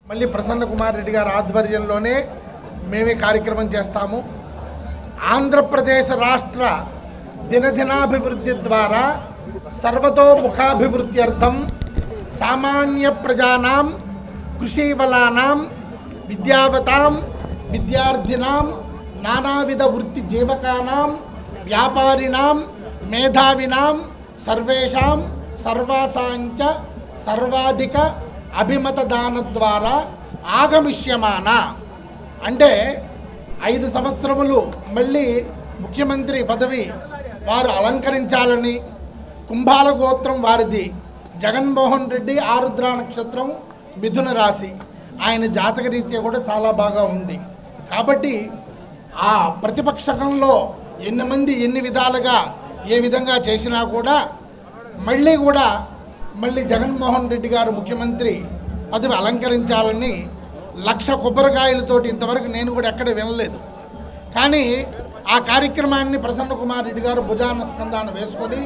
మళ్ళీ ప్రసన్న కుమార్ రెడ్డి గారి ఆధ్వర్యంలోనే మేమే కార్యక్రమం చేస్తాము. ఆంధ్రప్రదేశ్ రాష్ట్ర దినదినాభివృద్ధి ద్వారా సర్వతోముఖాభివృద్ధ్యర్థం సామాన్య ప్రజానాం కృషివలానాం విద్యావతాం విద్యార్థినాం నానావిధ వృత్తి జీవకానాం వ్యాపారినాం మేధావినాం సర్వేషాం సర్వాసాంచ సర్వాధిక అభిమతదాన ద్వారా ఆగమిష్యమాన అంటే 5 సంవత్సరములు మళ్ళీ ముఖ్యమంత్రి పదవి వారు అలంకరించాలని కుంభాల గోత్రం వారిది. జగన్మోహన్ రెడ్డి ఆరుద్ర నక్షత్రం మిథున రాశి, ఆయన జాతక రీత్యా కూడా చాలా బాగా ఉంది. కాబట్టి ఆ ప్రతిపక్షకంలో ఎన్ని మంది ఎన్ని విధాలుగా ఏ విధంగా చేసినా కూడా మళ్ళీ జగన్మోహన్ రెడ్డి గారు ముఖ్యమంత్రి పదవి అలంకరించాలని 1,00,000 కొబ్బరికాయలతోటి ఇంతవరకు నేను కూడా ఎక్కడ వినలేదు. కానీ ఆ కార్యక్రమాన్ని ప్రసన్న కుమార్ రెడ్డి గారు భుజాన స్కందాన్ని వేసుకొని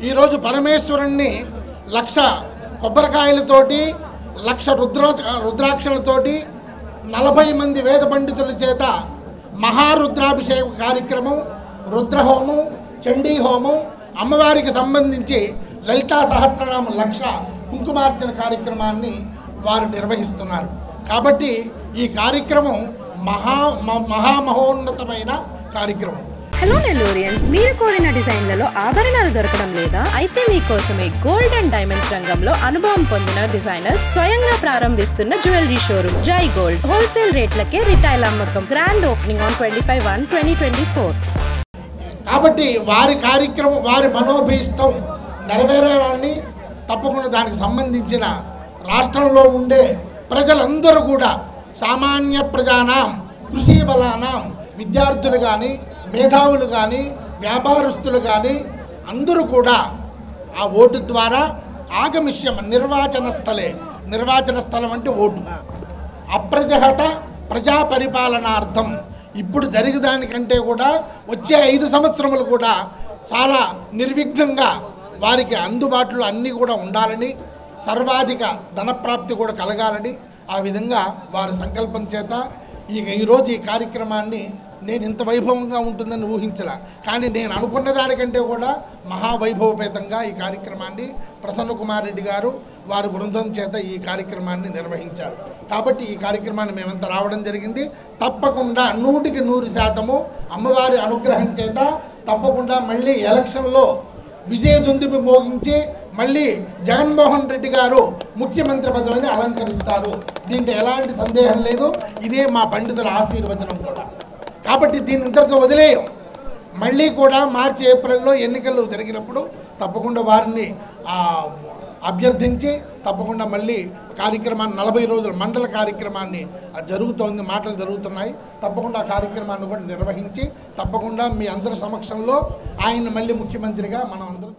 ఈరోజు పరమేశ్వరుణ్ణి 1,00,000 కొబ్బరికాయలతోటి 1,00,000 రుద్రాక్షలతోటి 40 మంది వేద పండితుల చేత మహారుద్రాభిషేక కార్యక్రమం, రుద్రహోమం, చండీ హోమం, అమ్మవారికి సంబంధించి లలితా సహస్రనామ 1,00,000 కుంకుమార్చన కార్యక్రమాన్ని వారు నిర్వహిస్తున్నారు. కాబట్టి ఈ కార్యక్రమం మహామహోన్నతమైన కార్యక్రమం. హలో నెల్లూరియన్స్, మీరు కోరిన డిజైన్లలో ఆభరణాలు దొరకడం లేదా? అయితే మీకోసమే గోల్డ్ అండ్ డైమండ్స్ రంగంలో అనుభవం పొందిన డిజైనర్ స్వయంగా ప్రారంభిస్తున్న జ్యువెలరీ షోరూమ్ జై గోల్డ్. హోల్సేల్ రేట్లకే రిటైల్ అమ్మకం. Grand opening on 25/1/2024. కాబట్టి వారి కార్యక్రమం, వారి మనోభీష్టం నెరవేరాలని తప్పకుండా దానికి సంబంధించిన రాష్ట్రంలో ఉండే ప్రజలందరూ కూడా సామాన్య ప్రజానాం కృషి బలానాం విద్యార్థులు కానీ మేధావులు కానీ వ్యాపారస్తులు కానీ అందరూ కూడా ఆ ఓటు ద్వారా ఆగమిష్యం. నిర్వాచన స్థలం అంటే ఓటు. అప్రజహత ప్రజా పరిపాలనార్థం ఇప్పుడు జరిగేదానికంటే కూడా వచ్చే 5 సంవత్సరములు కూడా చాలా నిర్విఘ్నంగా వారికి అందుబాటులో అన్నీ కూడా ఉండాలని, సర్వాధిక ధనప్రాప్తి కూడా కలగాలని ఆ విధంగా వారి సంకల్పం చేత ఈరోజు ఈ కార్యక్రమాన్ని నేను ఇంత వైభవంగా ఉంటుందని ఊహించలే. కానీ నేను అనుకున్న దానికంటే కూడా మహావైభవపేతంగా ఈ కార్యక్రమాన్ని ప్రసన్న కుమార్ రెడ్డి గారు వారి బృందం చేత ఈ కార్యక్రమాన్ని నిర్వహించారు. కాబట్టి ఈ కార్యక్రమాన్ని మేమంతా రావడం జరిగింది. తప్పకుండా 100% అమ్మవారి అనుగ్రహం చేత తప్పకుండా మళ్ళీ ఎలక్షన్లో విజయదుందుబి మోగించి మళ్ళీ జగన్మోహన్ రెడ్డి గారు ముఖ్యమంత్రి పదవిని అలంకరిస్తారు. దీంట్లో ఎలాంటి సందేహం లేదు. ఇదే మా పండితుల ఆశీర్వచనం కూడా. కాబట్టి దీన్ని ఇంతటితో వదిలేయం. మళ్ళీ కూడా మార్చి ఏప్రిల్లో ఎన్నికలు జరిగినప్పుడు తప్పకుండా వారిని అభ్యర్థించి తప్పకుండా మళ్ళీ కార్యక్రమాన్ని 40 రోజుల మండల కార్యక్రమాన్ని జరుగుతోంది, మాటలు జరుగుతున్నాయి. తప్పకుండా ఆ కార్యక్రమాన్ని కూడా నిర్వహించి తప్పకుండా మీ అందరి సమక్షంలో ఆయన మళ్ళీ ముఖ్యమంత్రిగా మనం అందరం